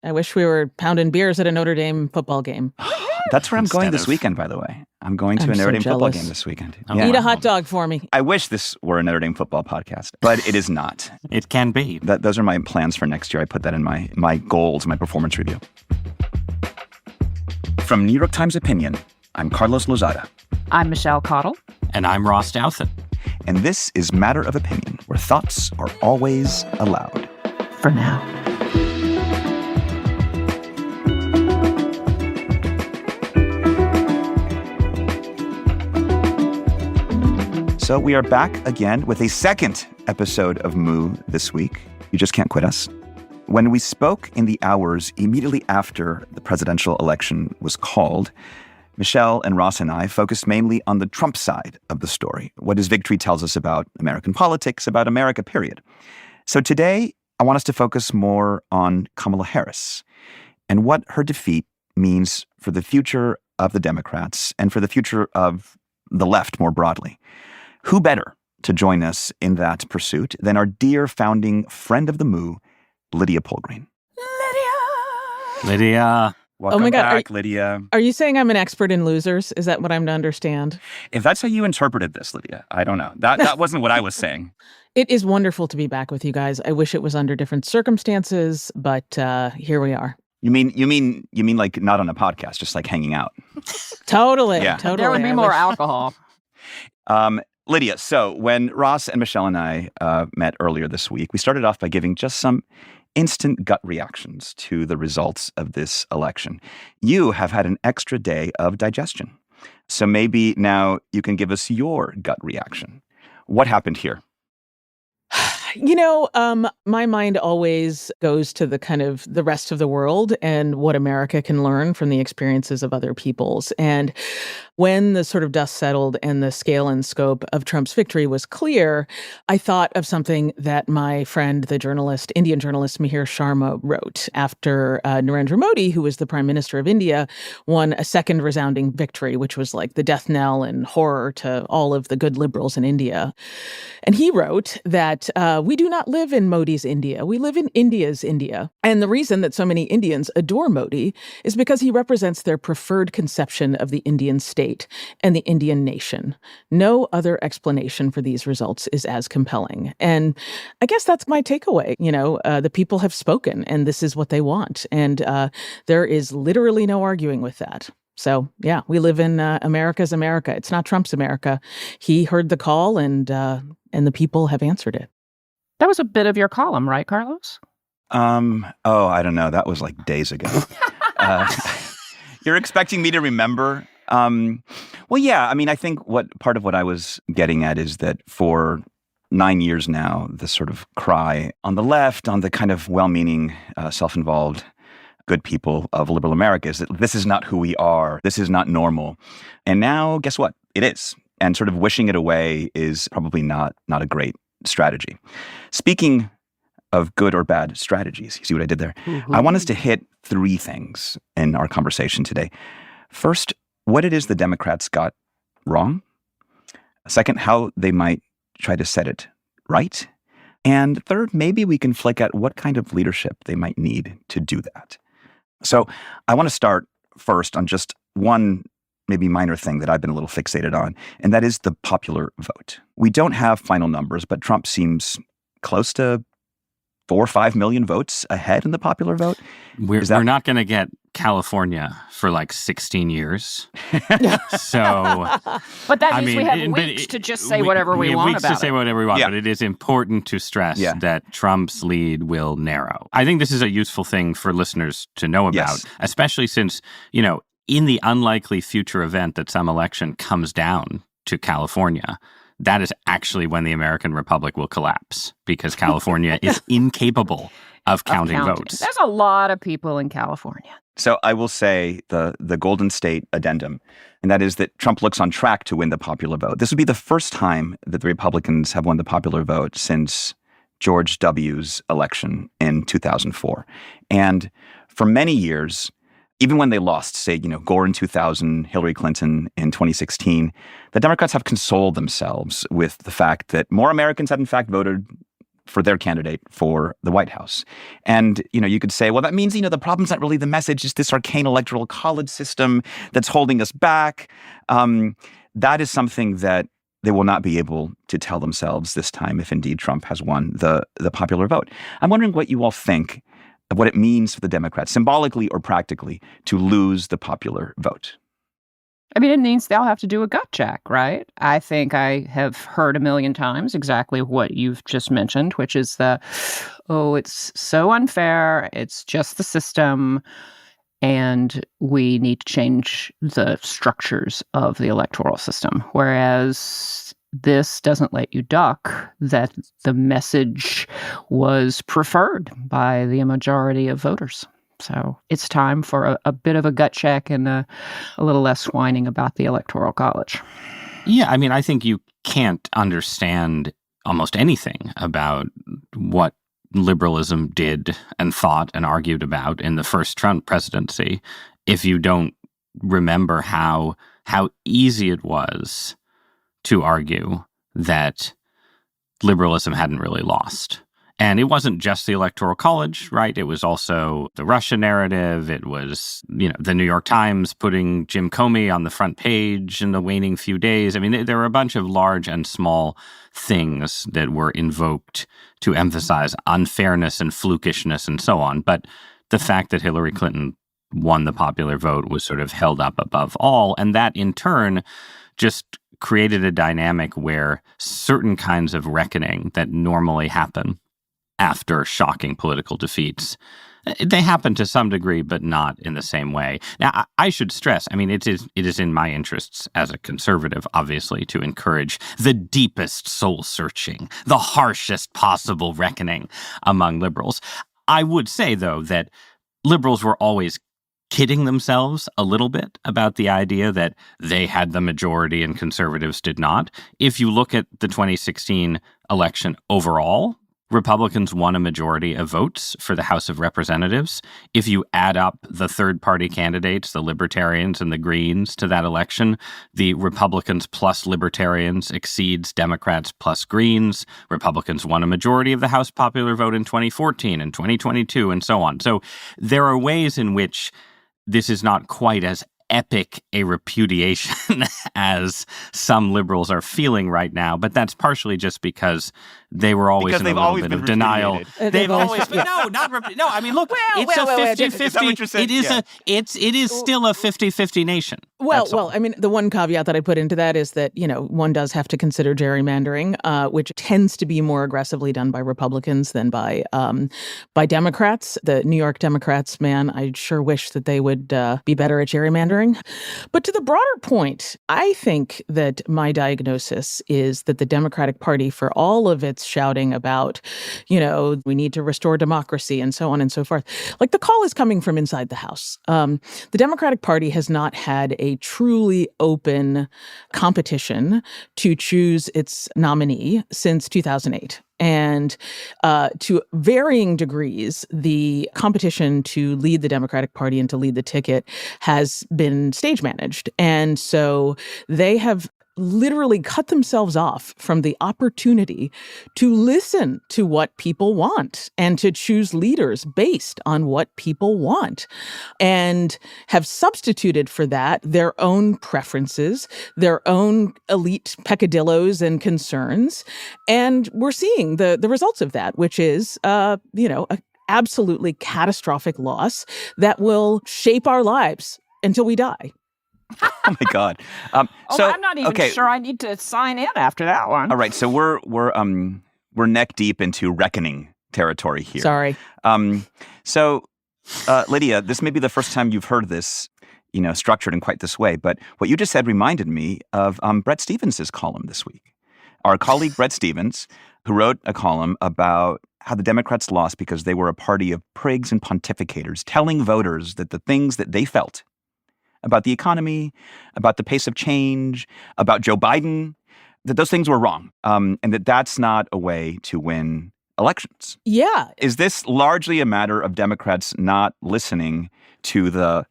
I wish we were pounding beers at a Notre Dame football game. That's where I'm going this weekend, by the way. I'm going to a Notre Dame football game this weekend. Eat a hot dog for me. I wish this were a Notre Dame football podcast, but it is not. It can be. Those are my plans for next year. I put that in my goals, my performance review. From New York Times Opinion, I'm Carlos Lozada. I'm Michelle Cottle. And I'm Ross Douthat. And this is Matter of Opinion, where thoughts are always allowed. For now. So we are back again with a second episode of Moo this week. You just can't quit us. When we spoke in the hours immediately after the presidential election was called, Michelle and Ross and I focused mainly on the Trump side of the story, what his victory tells us about American politics, about America, period. So today, I want us to focus more on Kamala Harris and what her defeat means for the future of the Democrats and for the future of the left more broadly. Who better to join us in that pursuit than our dear founding friend of the Moo, Lydia Polgreen. Lydia. Welcome my God, back, Lydia. Are you saying I'm an expert in losers? Is that what I'm to understand? If that's how you interpreted this, Lydia, I don't know. That wasn't what I was saying. It is wonderful to be back with you guys. I wish it was under different circumstances, but here we are. You mean like not on a podcast, just like hanging out? Totally. Yeah. Totally. There would be more alcohol. Lydia, so when Ross and Michelle and I met earlier this week, we started off by giving just some instant gut reactions to the results of this election. You have had an extra day of digestion. So maybe now you can give us your gut reaction. What happened here? You know, my mind always goes to the kind of the rest of the world and what America can learn from the experiences of other peoples. And when the sort of dust settled and the scale and scope of Trump's victory was clear, I thought of something that my friend, the journalist, Indian journalist Mihir Sharma wrote after Narendra Modi, who was the prime minister of India, won a second resounding victory, which was like the death knell and horror to all of the good liberals in India. And he wrote that we do not live in Modi's India. We live in India's India. And the reason that so many Indians adore Modi is because he represents their preferred conception of the Indian state and the Indian nation. No other explanation for these results is as compelling. And I guess that's my takeaway. You know, the people have spoken and this is what they want. And there is literally no arguing with that. So, yeah, we live in America's America. It's not Trump's America. He heard the call and the people have answered it. That was a bit of your column, right, Carlos? I don't know. That was like days ago. You're expecting me to remember? Well, yeah, I mean, I think part of what I was getting at is that for 9 years now, the sort of cry on the left, on the kind of well-meaning, self-involved good people of liberal America is that this is not who we are. This is not normal. And now, guess what? It is. And sort of wishing it away is probably not a great strategy. Speaking of good or bad strategies, you see what I did there? Mm-hmm. I want us to hit three things in our conversation today. First, what it is the Democrats got wrong. Second, how they might try to set it right. And third, maybe we can flick at what kind of leadership they might need to do that. So I want to start first on just one maybe minor thing that I've been a little fixated on, and that is the popular vote. We don't have final numbers, but Trump seems close to 4 or 5 million votes ahead in the popular vote. We're not going to get California for like 16 years. So, but that means we have weeks to just say whatever we want about it. Weeks to say whatever we want, but it is important to stress that Trump's lead will narrow. I think this is a useful thing for listeners to know about, especially since, you know, in the unlikely future event that some election comes down to California, that is actually when the American Republic will collapse because California is incapable of counting votes. There's a lot of people in California. So I will say the Golden State addendum, and that is that Trump looks on track to win the popular vote. This would be the first time that the Republicans have won the popular vote since George W.'s election in 2004. And for many years, even when they lost, say, Gore in 2000, Hillary Clinton in 2016, the Democrats have consoled themselves with the fact that more Americans had in fact voted for their candidate for the White House. And, you could say, well, that means, the problem's not really the message, it's this arcane electoral college system that's holding us back. That is something that they will not be able to tell themselves this time if indeed Trump has won the popular vote. I'm wondering what you all think of what it means for the Democrats, symbolically or practically, to lose the popular vote. I mean, it means they'll have to do a gut check, right? I think I have heard a million times exactly what you've just mentioned, which is it's so unfair, it's just the system, and we need to change the structures of the electoral system. Whereas this doesn't let you duck that the message was preferred by the majority of voters. So it's time for a bit of a gut check and a little less whining about the Electoral College. Yeah, I mean, I think you can't understand almost anything about what liberalism did and thought and argued about in the first Trump presidency if you don't remember how easy it was to argue that liberalism hadn't really lost. And it wasn't just the Electoral College, right? It was also the Russia narrative. It was, the New York Times putting Jim Comey on the front page in the waning few days. I mean, there were a bunch of large and small things that were invoked to emphasize unfairness and flukishness and so on. But the fact that Hillary Clinton won the popular vote was sort of held up above all. And that, in turn, just created a dynamic where certain kinds of reckoning that normally happen after shocking political defeats, they happen to some degree, but not in the same way. Now, I should stress, I mean, it is in my interests as a conservative, obviously, to encourage the deepest soul-searching, the harshest possible reckoning among liberals. I would say, though, that liberals were always kidding themselves a little bit about the idea that they had the majority and conservatives did not. If you look at the 2016 election overall, Republicans won a majority of votes for the House of Representatives. If you add up the third-party candidates, the Libertarians and the Greens, to that election, the Republicans plus Libertarians exceeds Democrats plus Greens. Republicans won a majority of the House popular vote in 2014 and 2022 and so on. So there are ways in which this is not quite as epic a repudiation as some liberals are feeling right now, but that's partially just because they were always in a little bit of denial. They've always been, no, I mean, look, it's a 50-50. It is still a 50-50 nation. Well, I mean, the one caveat that I put into that is that, one does have to consider gerrymandering, which tends to be more aggressively done by Republicans than by Democrats. The New York Democrats, man, I sure wish that they would be better at gerrymandering. But to the broader point, I think that my diagnosis is that the Democratic Party, for all of its shouting about, we need to restore democracy and so on and so forth, like the call is coming from inside the House. The Democratic Party has not had a truly open competition to choose its nominee since 2008. And to varying degrees, the competition to lead the Democratic Party and to lead the ticket has been stage managed. And so they have literally cut themselves off from the opportunity to listen to what people want and to choose leaders based on what people want, and have substituted for that their own preferences, their own elite peccadillos and concerns. And we're seeing the results of that, which is, a absolutely catastrophic loss that will shape our lives until we die. Oh my God! I'm not even sure I need to sign in after that one. All right, so we're neck deep into reckoning territory here. Sorry. So Lydia, this may be the first time you've heard this, structured in quite this way. But what you just said reminded me of Bret Stephens' column this week. Our colleague Bret Stephens, who wrote a column about how the Democrats lost because they were a party of prigs and pontificators, telling voters that the things that they felt about the economy, about the pace of change, about Joe Biden, that those things were wrong, and that's not a way to win elections. Yeah. Is this largely a matter of Democrats not listening to the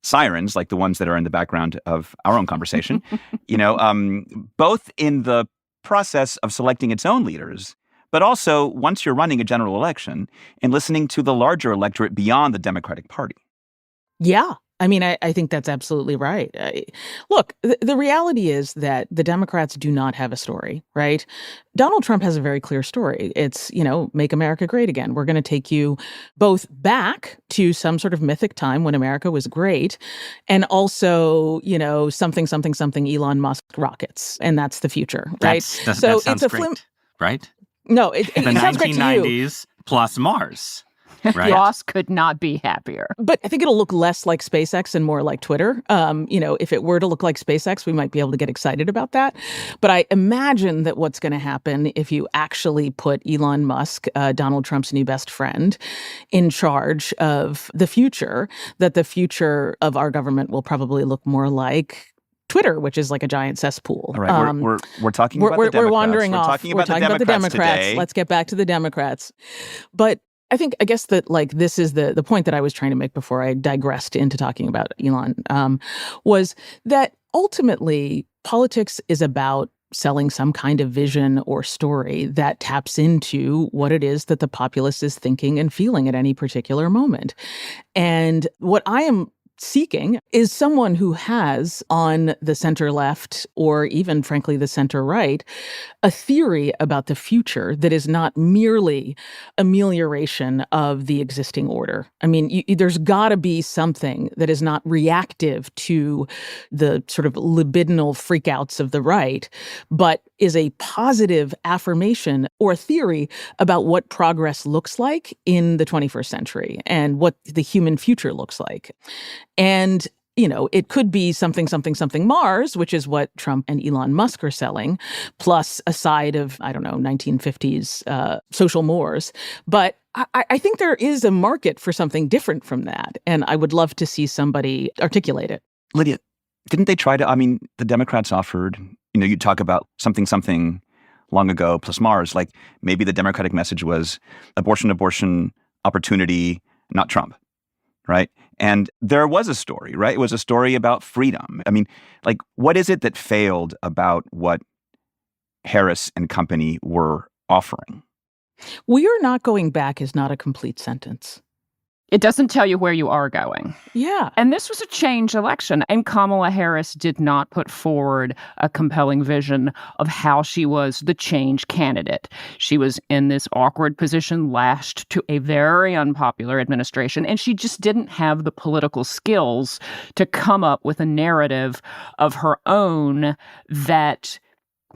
sirens, like the ones that are in the background of our own conversation, both in the process of selecting its own leaders, but also once you're running a general election and listening to the larger electorate beyond the Democratic Party. Yeah. I mean, I think that's absolutely right. Look, the reality is that the Democrats do not have a story, right? Donald Trump has a very clear story. It's, make America great again. We're going to take you both back to some sort of mythic time when America was great, and also, something, something, something Elon Musk rockets. And that's the future, right? That sounds great, right? No, it sounds great to you. The 1990s plus Mars. Right. Ross could not be happier. But I think it'll look less like SpaceX and more like Twitter. If it were to look like SpaceX, we might be able to get excited about that. But I imagine that what's going to happen if you actually put Elon Musk, Donald Trump's new best friend, in charge of the future, that the future of our government will probably look more like Twitter, which is like a giant cesspool. All right, we're talking about the Democrats. We're wandering off. We're talking about the Democrats today. Let's get back to the Democrats. But I guess that this is the point that I was trying to make before I digressed into talking about Elon, was that ultimately politics is about selling some kind of vision or story that taps into what it is that the populace is thinking and feeling at any particular moment. And what I am seeking is someone who has, on the center left or even, frankly, the center right, a theory about the future that is not merely amelioration of the existing order. I mean, there's got to be something that is not reactive to the sort of libidinal freakouts of the right, but is a positive affirmation or a theory about what progress looks like in the 21st century and what the human future looks like. And, it could be something, something, something Mars, which is what Trump and Elon Musk are selling, plus a side of, 1950s social mores. But I think there is a market for something different from that. And I would love to see somebody articulate it. Lydia, didn't they try to, the Democrats offered, you talk about something, something long ago plus Mars, like maybe the Democratic message was abortion, opportunity, not Trump, right? And there was a story, right? It was a story about freedom. What is it that failed about what Harris and company were offering? We are not going back is not a complete sentence. It doesn't tell you where you are going. Yeah. And this was a change election. And Kamala Harris did not put forward a compelling vision of how she was the change candidate. She was in this awkward position lashed to a very unpopular administration. And she just didn't have the political skills to come up with a narrative of her own that,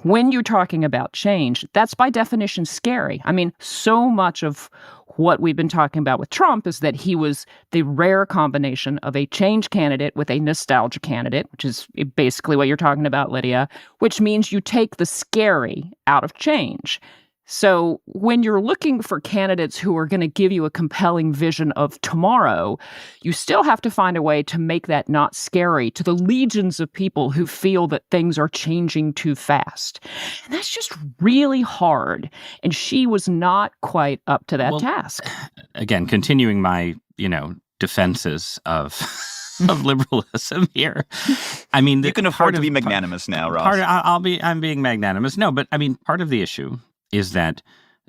when you're talking about change, that's by definition scary. So much of what we've been talking about with Trump is that he was the rare combination of a change candidate with a nostalgia candidate, which is basically what you're talking about, Lydia, which means you take the scary out of change. So when you're looking for candidates who are going to give you a compelling vision of tomorrow, you still have to find a way to make that not scary to the legions of people who feel that things are changing too fast. And that's just really hard. And she was not quite up to that task. Again, continuing my, defenses of of liberalism here. You can afford to be magnanimous now, Ross. I'm being magnanimous. No, but part of the issue is that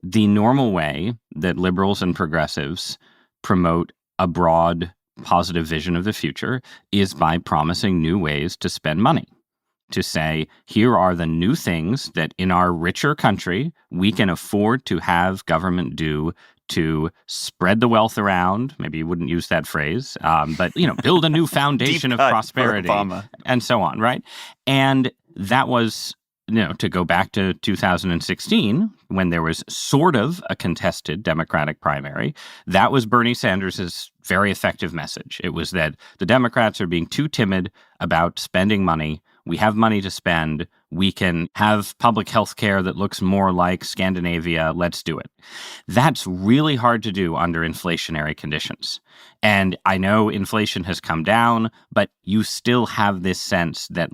the normal way that liberals and progressives promote a broad, positive vision of the future is by promising new ways to spend money. To say, here are the new things that in our richer country we can afford to have government do to spread the wealth around. Maybe you wouldn't use that phrase, but build a new foundation of prosperity and so on, right? And that was, to go back to 2016, when there was sort of a contested Democratic primary, that was Bernie Sanders' very effective message. It was that the Democrats are being too timid about spending money. We have money to spend. We can have public health care that looks more like Scandinavia. Let's do it. That's really hard to do under inflationary conditions. And I know inflation has come down, but you still have this sense that,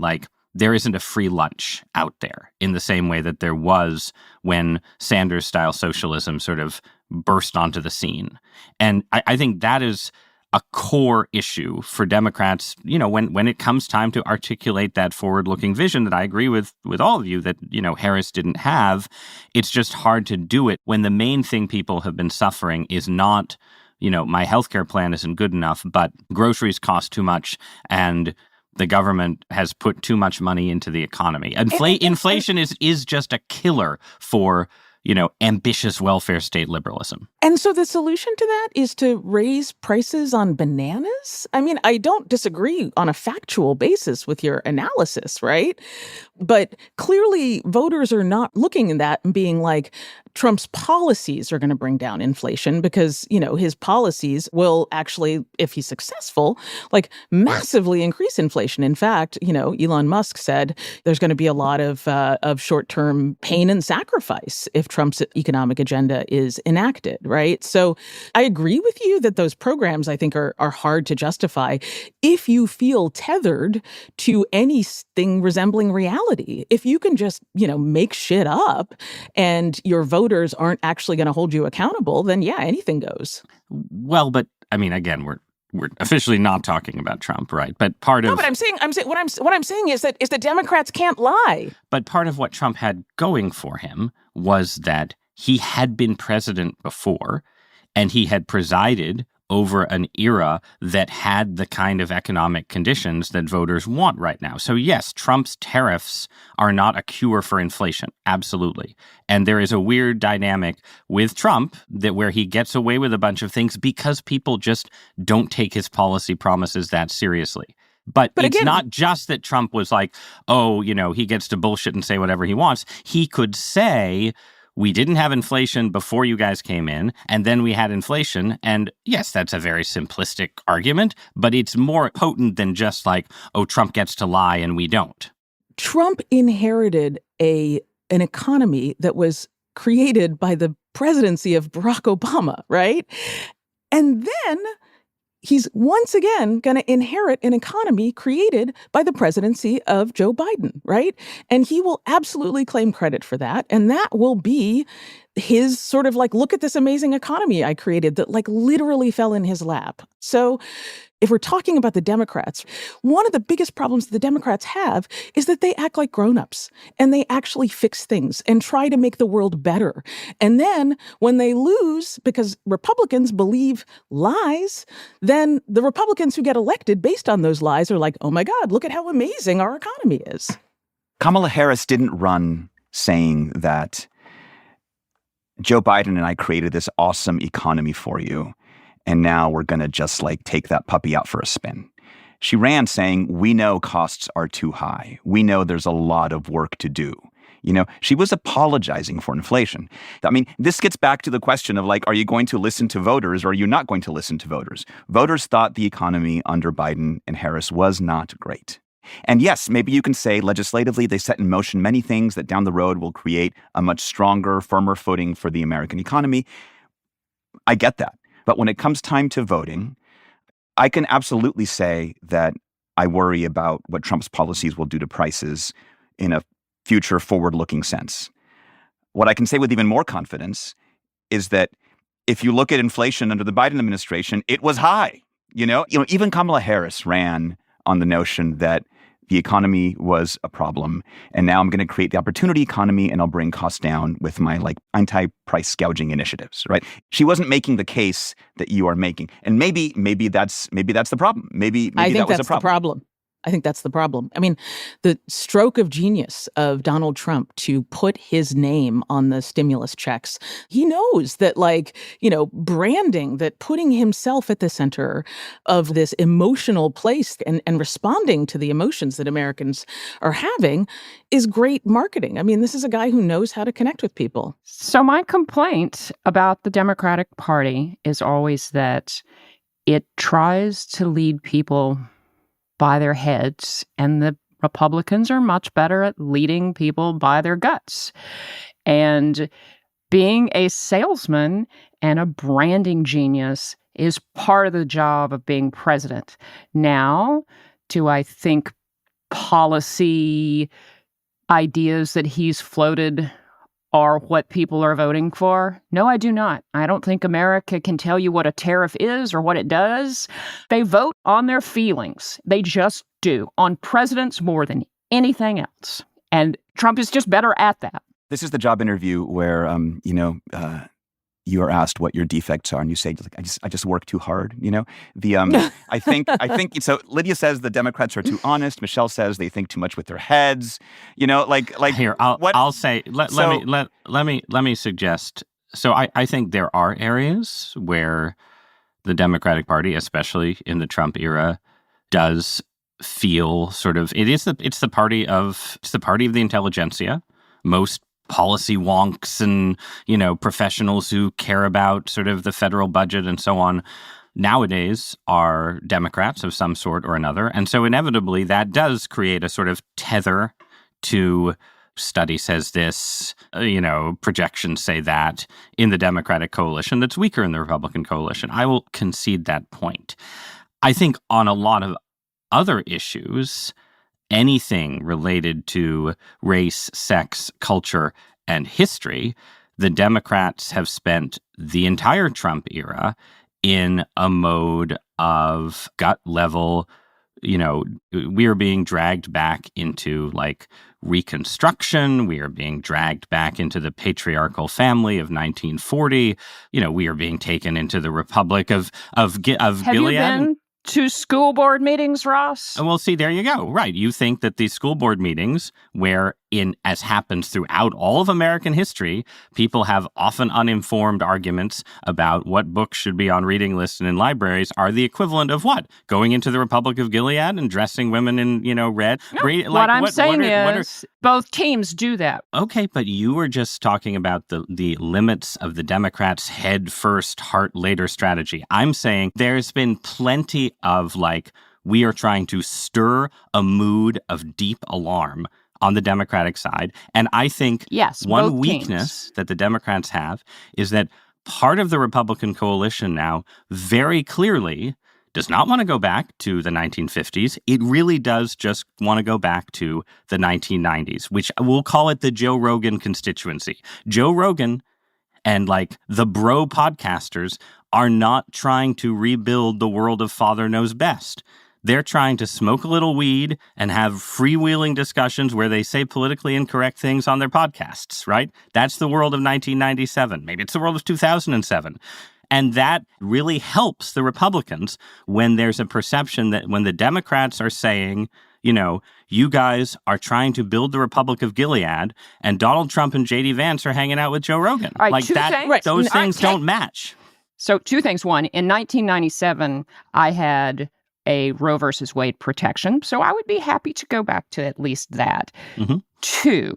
there isn't a free lunch out there in the same way that there was when Sanders-style socialism sort of burst onto the scene. And I think that is a core issue for Democrats, when it comes time to articulate that forward-looking vision that I agree with all of you that, Harris didn't have. It's just hard to do it when the main thing people have been suffering is not, my healthcare plan isn't good enough, but groceries cost too much and the government has put too much money into the economy. Inflation is just a killer for ambitious welfare state liberalism. And so the solution to that is to raise prices on bananas? I mean, I don't disagree on a factual basis with your analysis, right? But clearly voters are not looking at that and being like, Trump's policies are going to bring down inflation because, his policies will actually, if he's successful, like massively increase inflation. In fact, Elon Musk said there's going to be a lot of short-term pain and sacrifice if Trump's economic agenda is enacted, right? So I agree with you that those programs, I think, are hard to justify if you feel tethered to anything resembling reality. If you can just, make shit up and your voters aren't actually going to hold you accountable, then yeah, anything goes. Well, but I mean, again, we're officially not talking about Trump, right? But but I'm saying what I'm saying is that Democrats can't lie. But part of what Trump had going for him was that he had been president before, and he had presided over an era that had the kind of economic conditions that voters want right now. So yes, Trump's tariffs are not a cure for inflation. Absolutely. And there is a weird dynamic with Trump that where he gets away with a bunch of things because people just don't take his policy promises that seriously. But it's again, not just that Trump was like, he gets to bullshit and say whatever he wants. He could say, we didn't have inflation before you guys came in, and then we had inflation. And yes, that's a very simplistic argument, but it's more potent than just like, Trump gets to lie and we don't. Trump inherited an economy that was created by the presidency of Barack Obama, right? And then he's once again going to inherit an economy created by the presidency of Joe Biden, right? And he will absolutely claim credit for that. And that will be his sort of like, look at this amazing economy I created that like literally fell in his lap. So if we're talking about the Democrats, one of the biggest problems the Democrats have is that they act like grown-ups and they actually fix things and try to make the world better. And then when they lose because Republicans believe lies, then the Republicans who get elected based on those lies are like, oh my God, look at how amazing our economy is. Kamala Harris didn't run saying that Joe Biden and I created this awesome economy for you, and now we're going to just like take that puppy out for a spin. She ran saying, we know costs are too high. We know there's a lot of work to do. She was apologizing for inflation. I mean, this gets back to the question of like, are you going to listen to voters or are you not going to listen to voters? Voters thought the economy under Biden and Harris was not great. And yes, maybe you can say legislatively they set in motion many things that down the road will create a much stronger, firmer footing for the American economy. I get that. But when it comes time to voting, I can absolutely say that I worry about what Trump's policies will do to prices in a future forward-looking sense. What I can say with even more confidence is that if you look at inflation under the Biden administration, it was high. Even Kamala Harris ran on the notion that the economy was a problem, and now I'm going to create the opportunity economy, and I'll bring costs down with my like anti-price gouging initiatives. Right? She wasn't making the case that you are making, and maybe that's the problem. Maybe I think that was that's a problem. The problem. I think that's the problem. I mean, the stroke of genius of Donald Trump to put his name on the stimulus checks. He knows that branding, that putting himself at the center of this emotional place and responding to the emotions that Americans are having is great marketing. I mean, this is a guy who knows how to connect with people. So my complaint about the Democratic Party is always that it tries to lead people by their heads, and the Republicans are much better at leading people by their guts. And being a salesman and a branding genius is part of the job of being president. Now, do I think policy ideas that he's floated are what people are voting for? No, I do not. I don't think America can tell you what a tariff is or what it does. They vote on their feelings. They just do, on presidents more than anything else. And Trump is just better at that. This is the job interview where, you are asked what your defects are, and you say, like, I just work too hard. I think so. Lydia says the Democrats are too honest. Michelle says they think too much with their heads. Here, I'll say. Let me suggest. So I think there are areas where the Democratic Party, especially in the Trump era, does feel sort of it's the party of the intelligentsia. Most policy wonks and, professionals who care about sort of the federal budget and so on nowadays are Democrats of some sort or another. And so inevitably that does create a sort of tether to study says this, projections say that in the Democratic coalition that's weaker in the Republican coalition. I will concede that point. I think on a lot of other issues, anything related to race, sex, culture, and history, the Democrats have spent the entire Trump era in a mode of gut level, we are being dragged back into like Reconstruction. We are being dragged back into the patriarchal family of 1940. We are being taken into the Republic of Gilead. Have you been to school board meetings, Ross? Well, see, there you go. Right. You think that these school board meetings, where as happens throughout all of American history, people have often uninformed arguments about what books should be on reading lists and in libraries, are the equivalent of what? Going into the Republic of Gilead and dressing women in, red? No, what I'm saying is both teams do that. Okay, but you were just talking about the limits of the Democrats' head first, heart later strategy. I'm saying there's been plenty of we are trying to stir a mood of deep alarm on the Democratic side. And I think one weakness that the Democrats have is that part of the Republican coalition now very clearly does not want to go back to the 1950s. It really does just want to go back to the 1990s, which we'll call it the Joe Rogan constituency. Joe Rogan and the bro podcasters are not trying to rebuild the world of Father Knows Best. They're trying to smoke a little weed and have freewheeling discussions where they say politically incorrect things on their podcasts, right? That's the world of 1997. Maybe it's the world of 2007. And that really helps the Republicans when there's a perception that when the Democrats are saying, you guys are trying to build the Republic of Gilead, and Donald Trump and J.D. Vance are hanging out with Joe Rogan. Those things don't match. So 2 things. One, in 1997, I had a Roe versus Wade protection, so I would be happy to go back to at least that. Mm-hmm. 2,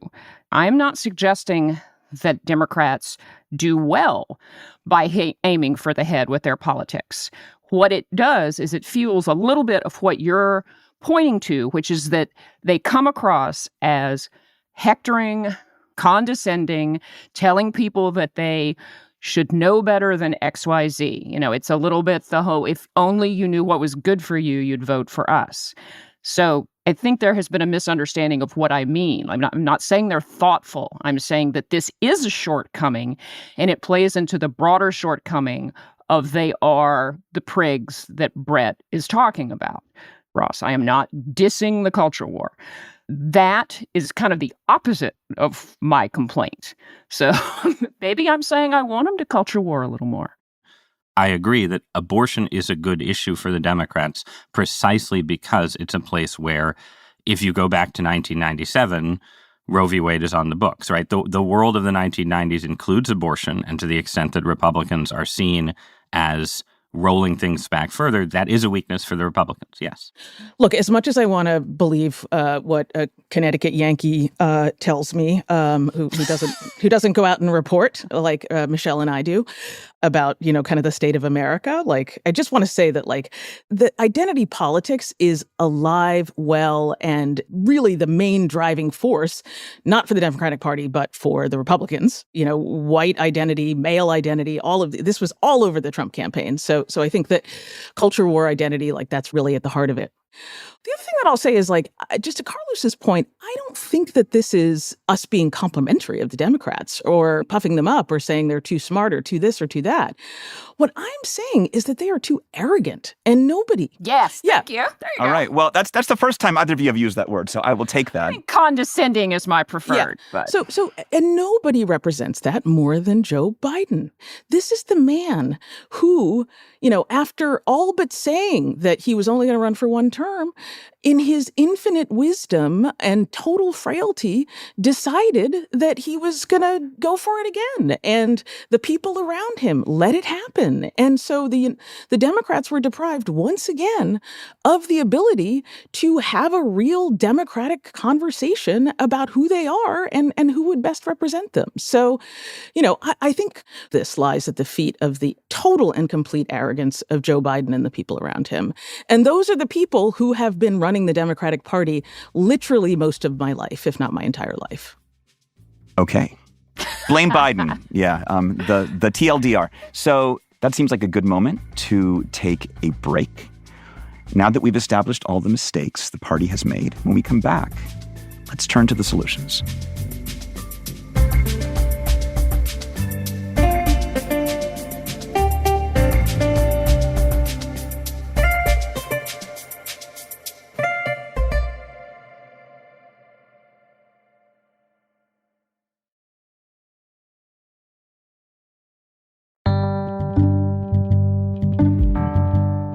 I'm not suggesting that Democrats do well by aiming for the head with their politics. What it does is it fuels a little bit of what you're pointing to, which is that they come across as hectoring, condescending, telling people that they should know better than XYZ. It's a little bit the whole, if only you knew what was good for you, you'd vote for us. So I think there has been a misunderstanding of what I mean. I'm not saying they're thoughtful. I'm saying that this is a shortcoming, and it plays into the broader shortcoming of they are the prigs that Brett is talking about. Ross, I am not dissing the culture war. That is kind of the opposite of my complaint. So maybe I'm saying I want them to culture war a little more. I agree that abortion is a good issue for the Democrats precisely because it's a place where if you go back to 1997, Roe v. Wade is on the books, right? The world of the 1990s includes abortion, and to the extent that Republicans are seen as rolling things back further, that is a weakness for the Republicans, yes. Look, as much as I want to believe what a Connecticut Yankee tells me, who doesn't go out and report like Michelle and I do about, kind of the state of America, I just want to say that, the identity politics is alive, well, and really the main driving force, not for the Democratic Party, but for the Republicans. White identity, male identity, all of this was all over the Trump campaign. So I think that culture war identity, that's really at the heart of it. The other thing that I'll say is, like, just to Carlos's point, I don't think that this is us being complimentary of the Democrats or puffing them up or saying they're too smart or too this or too that. What I'm saying is that they are too arrogant, and nobody. Yes, thank you. There you All go. right. Well, that's the first time either of you have used that word, so I will take that. I think condescending is my preferred. Yeah. But. And nobody represents that more than Joe Biden. This is the man who, after all but saying that he was only going to run for one term, in his infinite wisdom and total frailty, decided that he was going to go for it again. And the people around him let it happen. And so the Democrats were deprived once again of the ability to have a real democratic conversation about who they are and who would best represent them. So, I think this lies at the feet of the total and complete arrogance of Joe Biden and the people around him. And those are the people who have been running the Democratic Party literally most of my life, if not my entire life. Okay. Blame Biden. Yeah, the TLDR. So that seems like a good moment to take a break. Now that we've established all the mistakes the party has made, when we come back, let's turn to the solutions.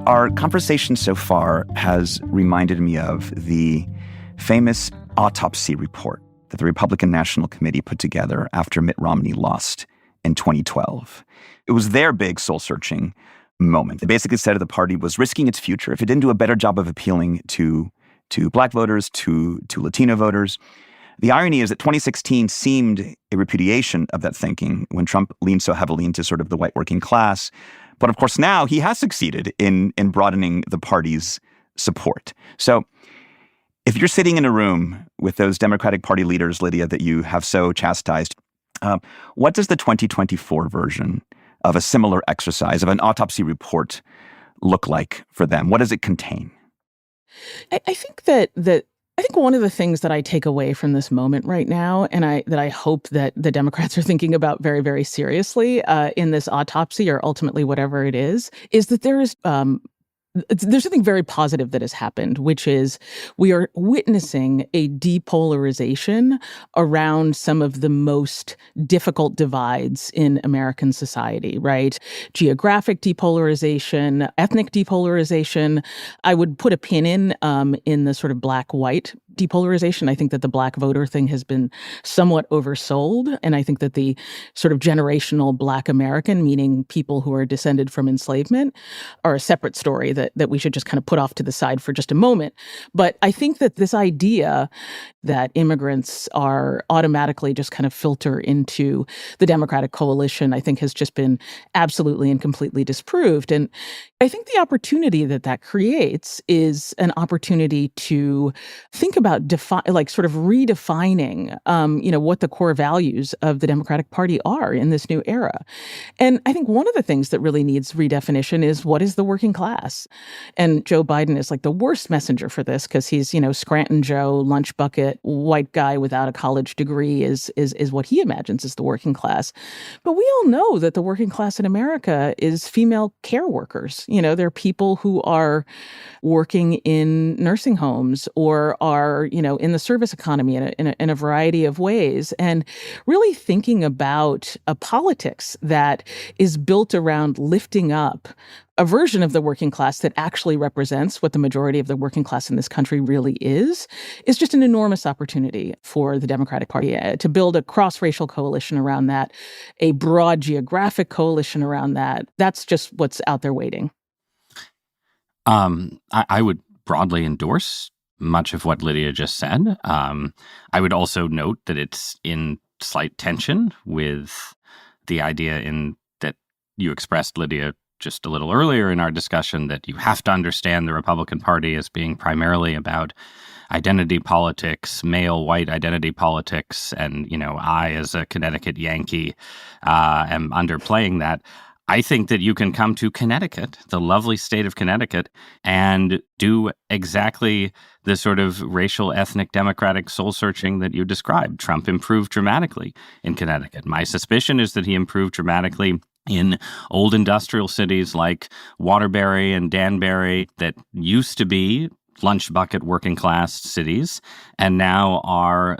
Our conversation so far has reminded me of the famous autopsy report that the Republican National Committee put together after Mitt Romney lost in 2012. It was their big soul-searching moment. They basically said the party was risking its future if it didn't do a better job of appealing to Black voters, to Latino voters. The irony is that 2016 seemed a repudiation of that thinking when Trump leaned so heavily into sort of the white working class. But of course, now he has succeeded in broadening the party's support. So if you're sitting in a room with those Democratic Party leaders, Lydia, that you have so chastised, what does the 2024 version of a similar exercise, of an autopsy report, look like for them? What does it contain? I think that I think one of the things that I take away from this moment right now, and that I hope that the Democrats are thinking about very, very seriously in this autopsy, or ultimately whatever it is that there's something very positive that has happened, which is we are witnessing a depolarization around some of the most difficult divides in American society, right? Geographic depolarization, ethnic depolarization. I would put a pin in the sort of black-white depolarization. I think that the Black voter thing has been somewhat oversold. And I think that the sort of generational Black American, meaning people who are descended from enslavement, are a separate story that we should just kind of put off to the side for just a moment. But I think that this idea that immigrants are automatically just kind of filter into the Democratic coalition, I think has just been absolutely and completely disproved. And I think the opportunity that creates is an opportunity to think about sort of redefining, what the core values of the Democratic Party are in this new era. And I think one of the things that really needs redefinition is, what is the working class? And Joe Biden is like the worst messenger for this, because he's, Scranton Joe, lunch bucket, white guy without a college degree is what he imagines is the working class. But we all know that the working class in America is female care workers. They're people who are working in nursing homes or are, in the service economy in a variety of ways, and really thinking about a politics that is built around lifting up a version of the working class that actually represents what the majority of the working class in this country really is just an enormous opportunity for the Democratic Party to build a cross-racial coalition around that, a broad geographic coalition around that. That's just what's out there waiting. I would broadly endorse much of what Lydia just said. I would also note that it's in slight tension with the idea that you expressed, Lydia, just a little earlier in our discussion, that you have to understand the Republican Party as being primarily about identity politics, male white identity politics, and I, as a Connecticut Yankee, am underplaying that. I think that you can come to Connecticut, the lovely state of Connecticut, and do exactly the sort of racial, ethnic, democratic soul-searching that you described. Trump improved dramatically in Connecticut. My suspicion is that he improved dramatically in old industrial cities like Waterbury and Danbury that used to be lunch bucket working class cities and now are,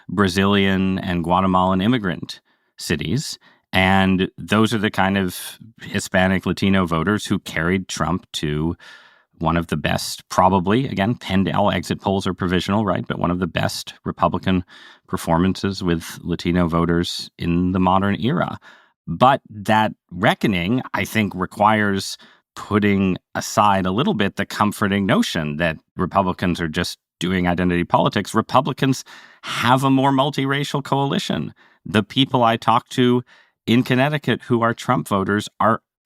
Brazilian and Guatemalan immigrant cities. And those are the kind of Hispanic Latino voters who carried Trump to one of the best, probably, again, all exit polls are provisional, right? But one of the best Republican performances with Latino voters in the modern era. But that reckoning, I think, requires putting aside a little bit the comforting notion that Republicans are just doing identity politics. Republicans have a more multiracial coalition. The people I talk to in Connecticut who are Trump voters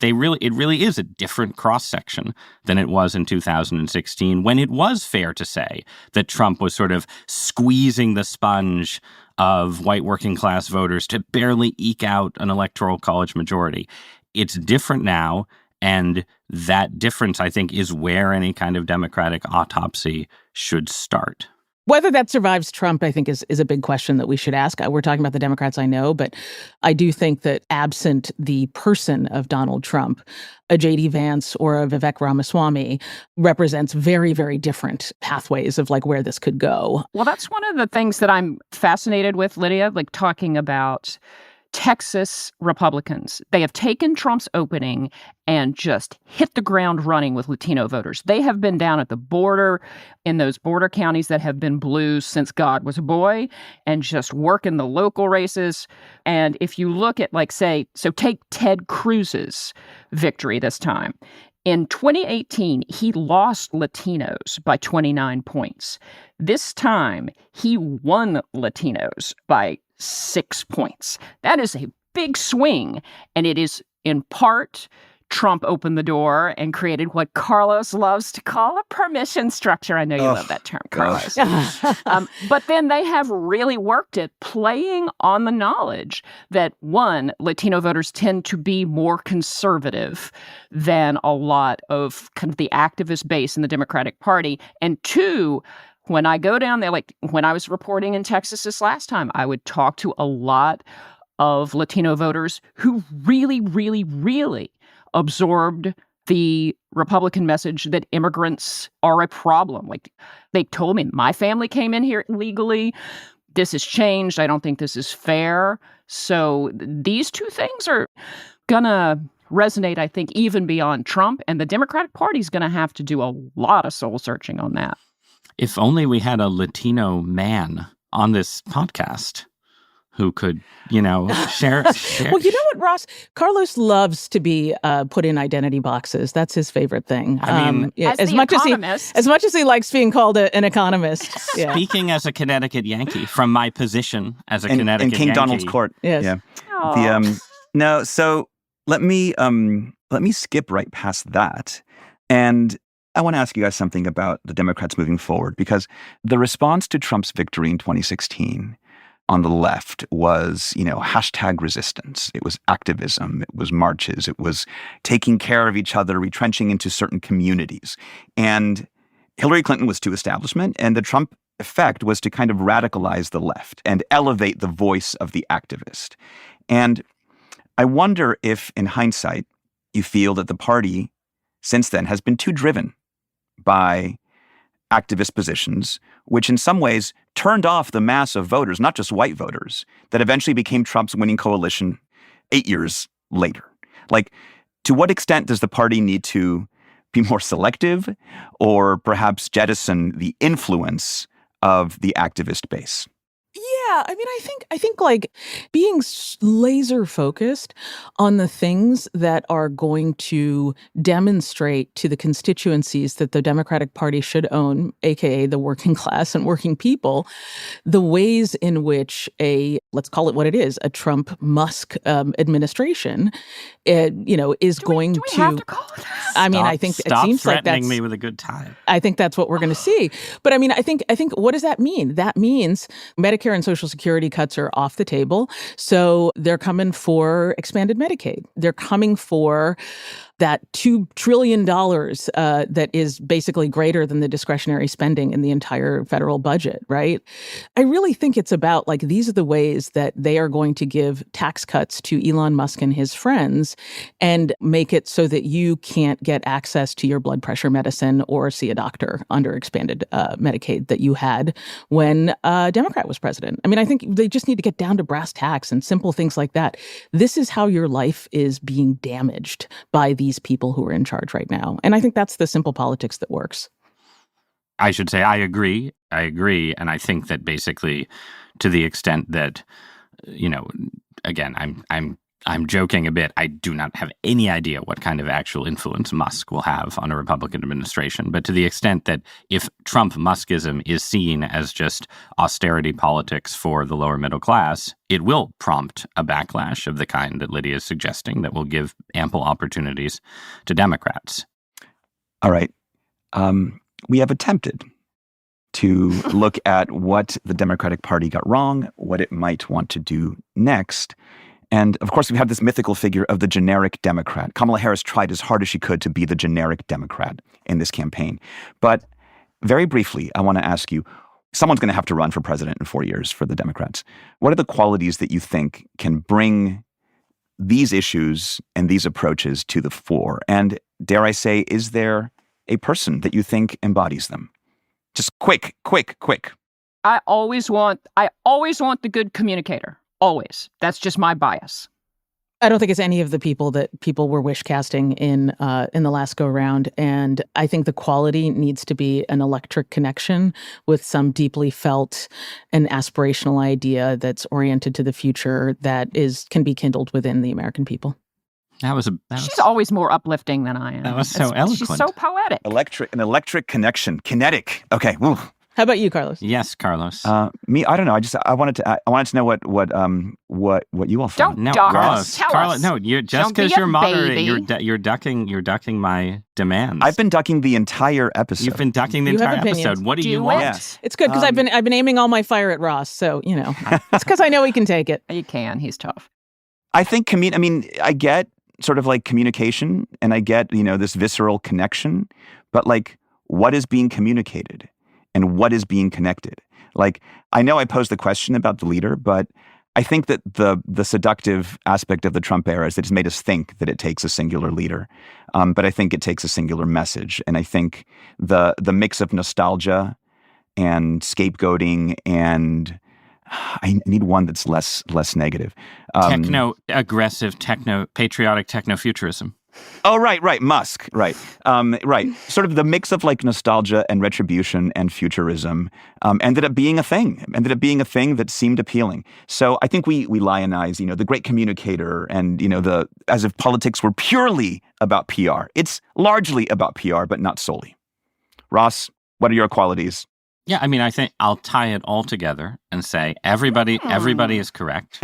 it really is a different cross-section than it was in 2016, when it was fair to say that Trump was sort of squeezing the sponge of white working class voters to barely eke out an electoral college majority. It's different now, and that difference, I think, is where any kind of Democratic autopsy should start. Whether that survives Trump, I think, is a big question that we should ask. We're talking about the Democrats, I know, but I do think that absent the person of Donald Trump, a J.D. Vance or a Vivek Ramaswamy represents very, very different pathways of where this could go. Well, that's one of the things that I'm fascinated with, Lydia, talking about Texas Republicans. They have taken Trump's opening and just hit the ground running with Latino voters. They have been down at the border, in those border counties that have been blue since God was a boy, and just working the local races. And if you look at, take Ted Cruz's victory this time. In 2018, he lost Latinos by 29 points. This time, he won Latinos by 6 points. That is a big swing, and it is in part Trump opened the door and created what Carlos loves to call a permission structure. I know you love that term, Carlos. But then they have really worked it, playing on the knowledge that, one, Latino voters tend to be more conservative than a lot of kind of the activist base in the Democratic Party, and two, when I go down there, when I was reporting in Texas this last time, I would talk to a lot of Latino voters who really, really, really absorbed the Republican message that immigrants are a problem. They told me, my family came in here illegally. This has changed. I don't think this is fair. So these two things are going to resonate, I think, even beyond Trump. And the Democratic Party is going to have to do a lot of soul searching on that. If only we had a Latino man on this podcast who could, share. Well, you know what, Ross? Carlos loves to be put in identity boxes. That's his favorite thing. I mean, as much as he likes being called an economist. Yeah. Speaking as a Connecticut Yankee, from my position as a Connecticut Yankee. In King Donald's Court. Yes. Yeah. So let me skip right past that. And I want to ask you guys something about the Democrats moving forward, because the response to Trump's victory in 2016 on the left was, hashtag resistance. It was activism. It was marches. It was taking care of each other, retrenching into certain communities. And Hillary Clinton was too establishment, and the Trump effect was to kind of radicalize the left and elevate the voice of the activist. And I wonder if, in hindsight, you feel that the party since then has been too driven by activist positions, which in some ways turned off the mass of voters, not just white voters, that eventually became Trump's winning coalition 8 years later. To what extent does the party need to be more selective, or perhaps jettison the influence of the activist base? Yeah, I mean, I think being laser focused on the things that are going to demonstrate to the constituencies that the Democratic Party should own, aka the working class and working people, the ways in which let's call it what it is, a Trump-Musk administration, is going to. Do we have to call it that? I mean, I think it seems like that's me with a good time. I think that's what we're going to see. But I mean, I think what does that mean? That means Medicare and Social Social Security cuts are off the table. So they're coming for expanded Medicaid. They're coming for that $2 trillion that is basically greater than the discretionary spending in the entire federal budget, right? I really think it's about, like, these are the ways that they are going to give tax cuts to Elon Musk and his friends and make it so that you can't get access to your blood pressure medicine or see a doctor under expanded Medicaid that you had when a Democrat was president. I mean, I think they just need to get down to brass tacks and simple things like that. This is how your life is being damaged by these people who are in charge right now. And I think that's the simple politics that works. I should say I agree. And I think that basically, to the extent that, again, I'm joking a bit. I do not have any idea what kind of actual influence Musk will have on a Republican administration. But to the extent that if Trump-Muskism is seen as just austerity politics for the lower middle class, it will prompt a backlash of the kind that Lydia is suggesting that will give ample opportunities to Democrats. All right. We have attempted to look at what the Democratic Party got wrong, what it might want to do next. And of course, we have this mythical figure of the generic Democrat. Kamala Harris tried as hard as she could to be the generic Democrat in this campaign. But very briefly, I want to ask you, someone's going to have to run for president in 4 years for the Democrats. What are the qualities that you think can bring these issues and these approaches to the fore? And dare I say, is there a person that you think embodies them? Just quick. I always want the good communicator. Always. That's just my bias. I don't think it's any of the people that people were wish casting in the last go round. And I think the quality needs to be an electric connection with some deeply felt and aspirational idea that's oriented to the future that can be kindled within the American people. She's always more uplifting than I am. That was so eloquent. She's so poetic. An electric connection, kinetic. Okay. Woo. How about you, Carlos? Yes, Carlos. Me, I don't know. I wanted to know what you all thought. Don't dock Carlos, us. Tell us. No, just because you're moderating, you're ducking my demands. I've been ducking the entire episode. You've been ducking the entire episode. What do you want? Yeah. It's good because I've been aiming all my fire at Ross. So it's because I know he can take it. You can. He's tough. I think I get sort of like communication, and I get this visceral connection, but like, what is being communicated? And what is being connected? Like, I know I posed the question about the leader, but I think that the seductive aspect of the Trump era is that it's made us think that it takes a singular leader. But I think it takes a singular message. And I think the mix of nostalgia and scapegoating, and I need one that's less negative. Techno-aggressive, patriotic techno-futurism. Oh, right. Musk. Right. Sort of the mix of like nostalgia and retribution and futurism ended up being a thing that seemed appealing. So I think we lionize, the great communicator and, as if politics were purely about PR. It's largely about PR, but not solely. Ross, what are your qualities? Yeah, I think I'll tie it all together and say everybody is correct.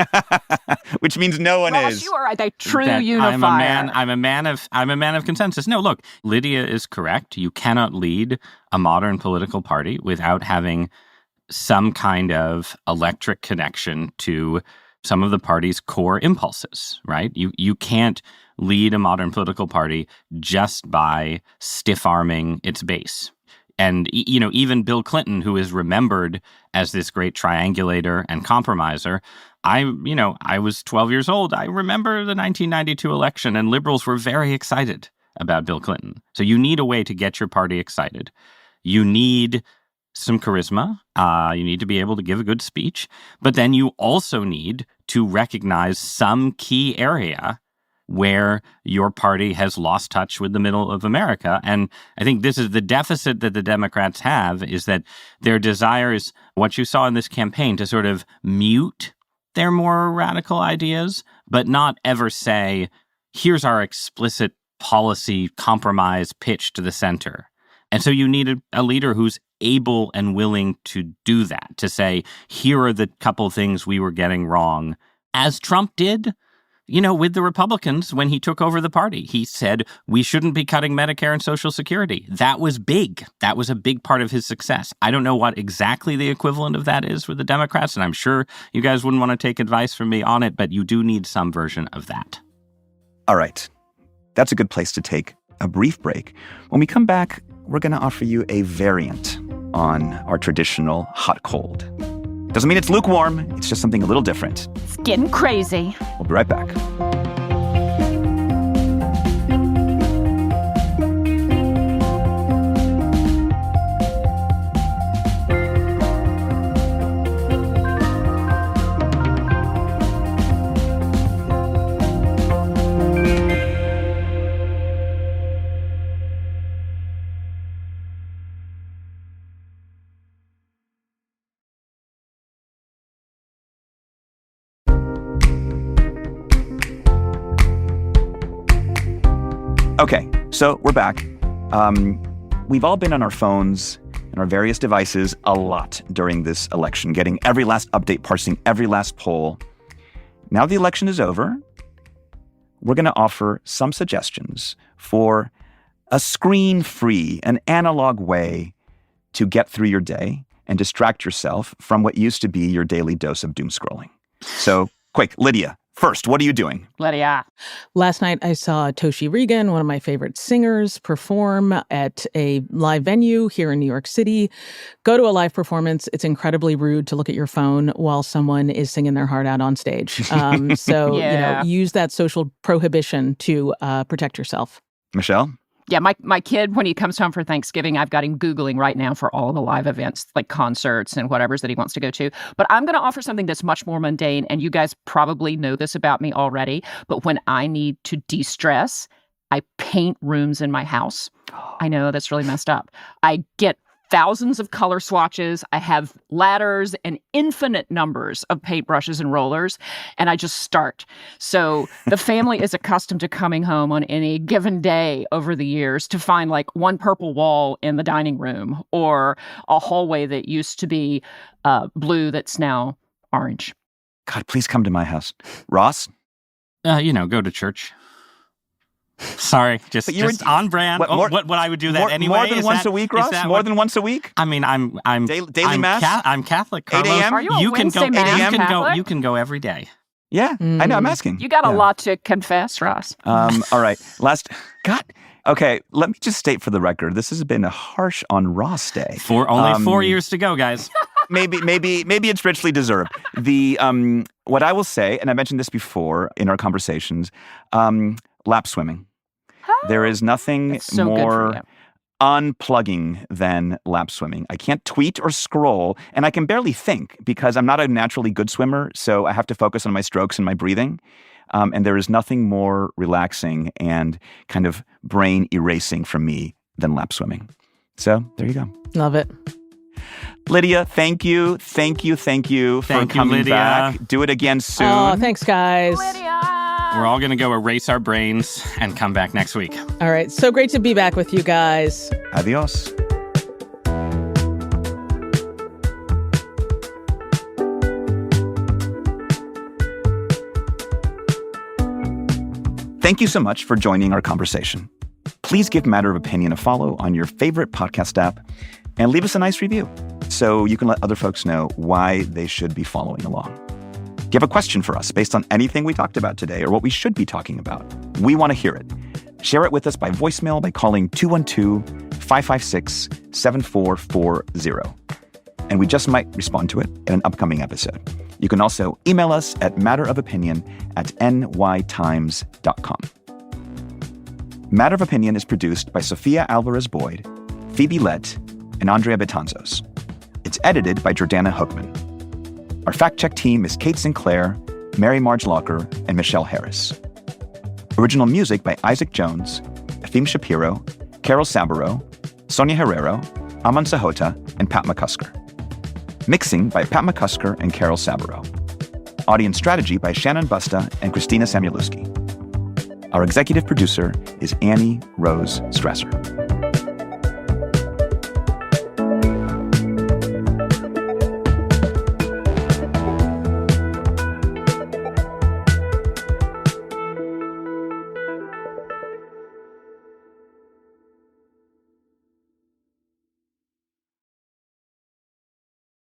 Which means no one Ross, is. You are a true unifier. I'm a man of consensus. No, look, Lydia is correct. You cannot lead a modern political party without having some kind of electric connection to some of the party's core impulses, right? You can't lead a modern political party just by stiff-arming its base. And, even Bill Clinton, who is remembered as this great triangulator and compromiser, I was 12 years old. I remember the 1992 election, and liberals were very excited about Bill Clinton. So you need a way to get your party excited. You need some charisma. You need to be able to give a good speech. But then you also need to recognize some key area where your party has lost touch with the middle of America. And I think this is the deficit that the Democrats have, is that their desire is what you saw in this campaign, to sort of mute their more radical ideas, but not ever say, here's our explicit policy compromise pitch to the center. And so you need a leader who's able and willing to do that, to say, here are the couple things we were getting wrong, as Trump did, with the Republicans when he took over the party. He said, we shouldn't be cutting Medicare and Social Security. That was big. That was a big part of his success. I don't know what exactly the equivalent of that is with the Democrats, and I'm sure you guys wouldn't want to take advice from me on it, but you do need some version of that. All right. That's a good place to take a brief break. When we come back, we're going to offer you a variant on our traditional hot-cold. Doesn't mean it's lukewarm. It's just something a little different. It's getting crazy. We'll be right back. Okay, so we're back. We've all been on our phones and our various devices a lot during this election, getting every last update, parsing every last poll. Now the election is over, we're going to offer some suggestions for a screen-free, an analog way to get through your day and distract yourself from what used to be your daily dose of doom scrolling. So, quick, Lydia. First, what are you doing? Lydia. Last night, I saw Toshi Regan, one of my favorite singers, perform at a live venue here in New York City. Go to a live performance. It's incredibly rude to look at your phone while someone is singing their heart out on stage. So, use that social prohibition to protect yourself. Michelle? Yeah, my kid, when he comes home for Thanksgiving, I've got him Googling right now for all the live events, like concerts and whatever's that he wants to go to. But I'm going to offer something that's much more mundane, and you guys probably know this about me already. But when I need to de-stress, I paint rooms in my house. I know, that's really messed up. I get thousands of color swatches. I have ladders and infinite numbers of paintbrushes and rollers, and I just start. So the family is accustomed to coming home on any given day over the years to find like one purple wall in the dining room or a hallway that used to be blue that's now orange. God, please come to my house. Ross? Go to church. Sorry, just on brand. What I would do that anyway. More than once a week, Ross? More than once a week? I mean, I'm daily mass. I'm Catholic. 8 a.m. Are you a Wednesday mass Catholic? You can go every day. Yeah, I know. I'm asking. You got a lot to confess, Ross. All right. Okay, let me just state for the record, this has been a harsh on Ross Day. Only 4 years to go, guys. maybe it's richly deserved. What I will say, and I mentioned this before in our conversations, lap swimming. There is nothing more unplugging than lap swimming. I can't tweet or scroll, and I can barely think because I'm not a naturally good swimmer, so I have to focus on my strokes and my breathing. And there is nothing more relaxing and kind of brain erasing from me than lap swimming. So there you go. Love it. Lydia, thank you for coming back. Do it again soon. Oh, thanks, guys. Lydia! We're all going to go erase our brains and come back next week. All right. So great to be back with you guys. Adios. Thank you so much for joining our conversation. Please give Matter of Opinion a follow on your favorite podcast app and leave us a nice review so you can let other folks know why they should be following along. Do you have a question for us based on anything we talked about today or what we should be talking about? We want to hear it. Share it with us by voicemail by calling 212-556-7440. And we just might respond to it in an upcoming episode. You can also email us at matterofopinion@nytimes.com. Matter of Opinion is produced by Sophia Alvarez-Boyd, Phoebe Lett, and Andrea Betanzos. It's edited by Jordana Hookman. Our fact-check team is Kate Sinclair, Mary Marge Locker, and Michelle Harris. Original music by Isaac Jones, Efim Shapiro, Carol Saburo, Sonia Herrero, Aman Sahota, and Pat McCusker. Mixing by Pat McCusker and Carol Saburo. Audience strategy by Shannon Busta and Christina Samuelewski. Our executive producer is Annie Rose Strasser.